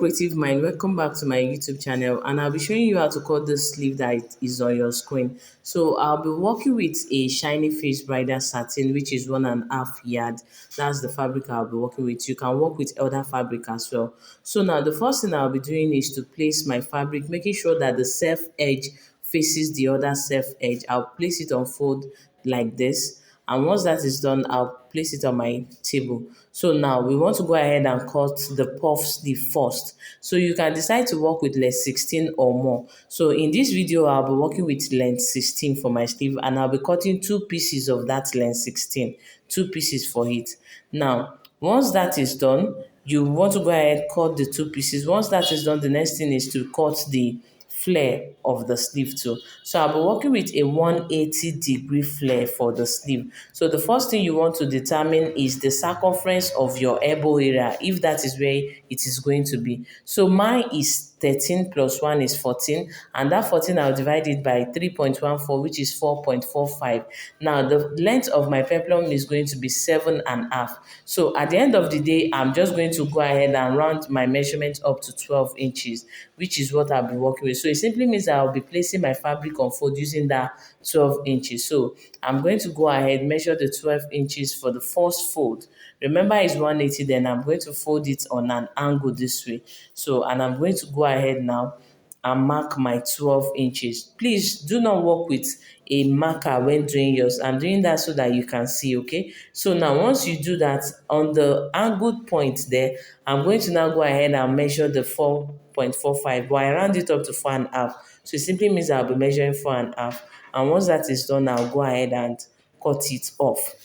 creative mind, welcome back to my YouTube channel, and I'll be showing you how to cut this sleeve that is on your screen. So I'll be working with a shiny face bridal satin, which is 1.5 yard. That's the fabric I'll be working with. You can work with other fabric as well. So now the first thing I'll be doing is to place my fabric, making sure that the self edge faces the other self edge. I'll place it on fold like this, and once that is done, I'll place it on my table. So now we want to go ahead and cut the puff sleeve first. So you can decide to work with length 16 or more. So in this video, I'll be working with length 16 for my sleeve, and I'll be cutting two pieces of that length 16, two pieces for it. Now once that is done, you want to go ahead cut the two pieces. Once that is done, the next thing is to cut the flare of the sleeve too. So I'll be working with a 180-degree flare for the sleeve. So the first thing you want to determine is the circumference of your elbow area, if that is where it is going to be. So mine is 13 plus 1 is 14, and that 14 I'll divide it by 3.14, which is 4.45. Now the length of my peplum is going to be 7.5. So at the end of the day, I'm just going to go ahead and round my measurement up to 12 inches, which is what I'll be working with. So it simply means that I'll be placing my fabric on fold using that 12 inches. So I'm going to go ahead, measure the 12 inches for the first fold. Remember it's 180, then I'm going to fold it on an angle this way. So, and I'm going to go ahead now and mark my 12 inches. Please do not work with a marker when doing yours. I'm doing that so that you can see, okay? So now once you do that, on the angled point there, I'm going to now go ahead and measure the 4.45, but I round it up to 4.5. So it simply means I'll be measuring 4.5. And once that is done, I'll go ahead and cut it off.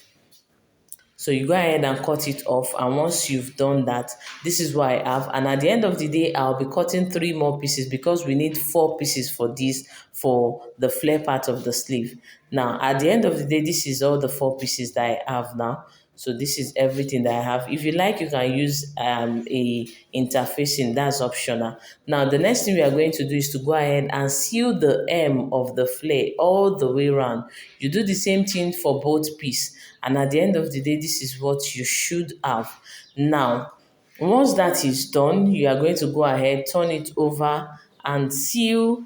So you go ahead and cut it off, and once you've done that, this is what I have. And at the end of the day, I'll be cutting 3 more pieces because we need 4 pieces for this, for the flare part of the sleeve. Now at the end of the day, this is all the 4 pieces that I have now. So this is everything that I have. If you like, you can use a interfacing, that's optional. Now the next thing we are going to do is to go ahead and seal the hem of the flare all the way around. You do the same thing for both pieces, and at the end of the day, this is what you should have. Now once that is done, you are going to go ahead, turn it over and seal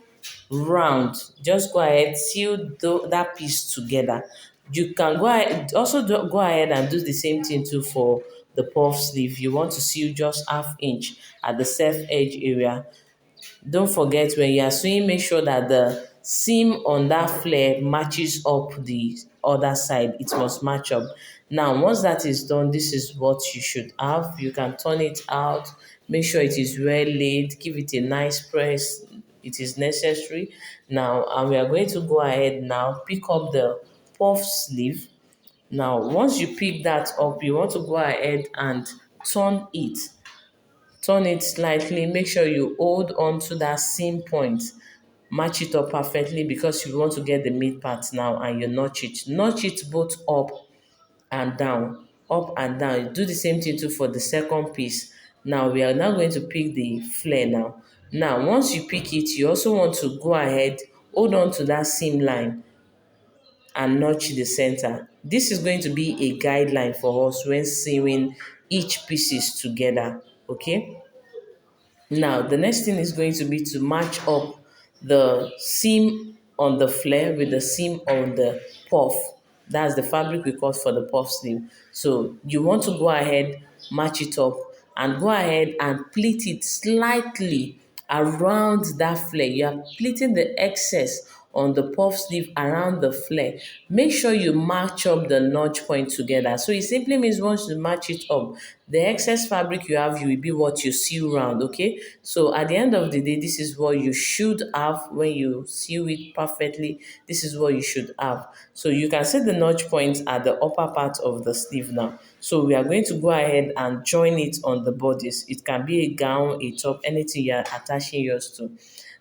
round. Just go ahead, seal that piece together. You can go ahead, also go ahead and do the same thing too for the puff sleeve. You want to seal just half inch at the self edge area. Don't forget, when you are sewing, make sure that the seam on that flare matches up the other side. It must match up. Now once that is done, this is what you should have. You can turn it out, make sure it is well laid, give it a nice press. It is necessary. Now and we are going to go ahead now, pick up the puff sleeve. Now once you pick that up, you want to go ahead and turn it. Turn it slightly, make sure you hold on to that seam point. Match it up perfectly because you want to get the mid part now, and you notch it. Notch it both up and down, up and down. Do the same thing too for the second piece. Now we are now going to pick the flare now. Now once you pick it, you also want to go ahead, hold on to that seam line and notch the center. This is going to be a guideline for us when sewing each pieces together, okay? Now, the next thing is going to be to match up the seam on the flare with the seam on the puff. That's the fabric we cut for the puff sleeve. So you want to go ahead, match it up, and go ahead and pleat it slightly around that flare. You are pleating the excess on the puff sleeve around the flare. Make sure you match up the notch point together. So it simply means once you match it up, the excess fabric you have, you will be what you sew round, okay? So at the end of the day, this is what you should have when you sew it perfectly. This is what you should have. So you can set the notch points at the upper part of the sleeve now. So we are going to go ahead and join it on the bodice. It can be a gown, a top, anything you are attaching yours to.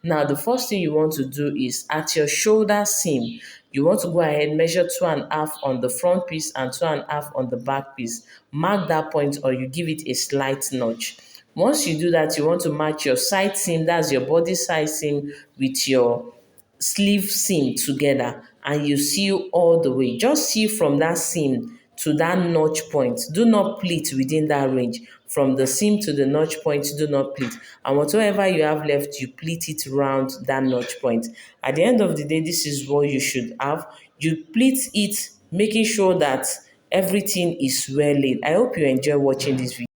Now, the first thing you want to do is at your shoulder seam, you want to go ahead, measure 2.5 on the front piece and 2.5 on the back piece. Mark that point, or you give it a slight notch. Once you do that, you want to match your side seam, that's your body side seam, with your sleeve seam together, and you sew all the way. Just sew from that seam to that notch point. Do not pleat within that range. From the seam to the notch point, do not pleat. And whatever you have left, you pleat it round that notch point. At the end of the day, this is what you should have. You pleat it, making sure that everything is well laid. I hope you enjoy watching this video.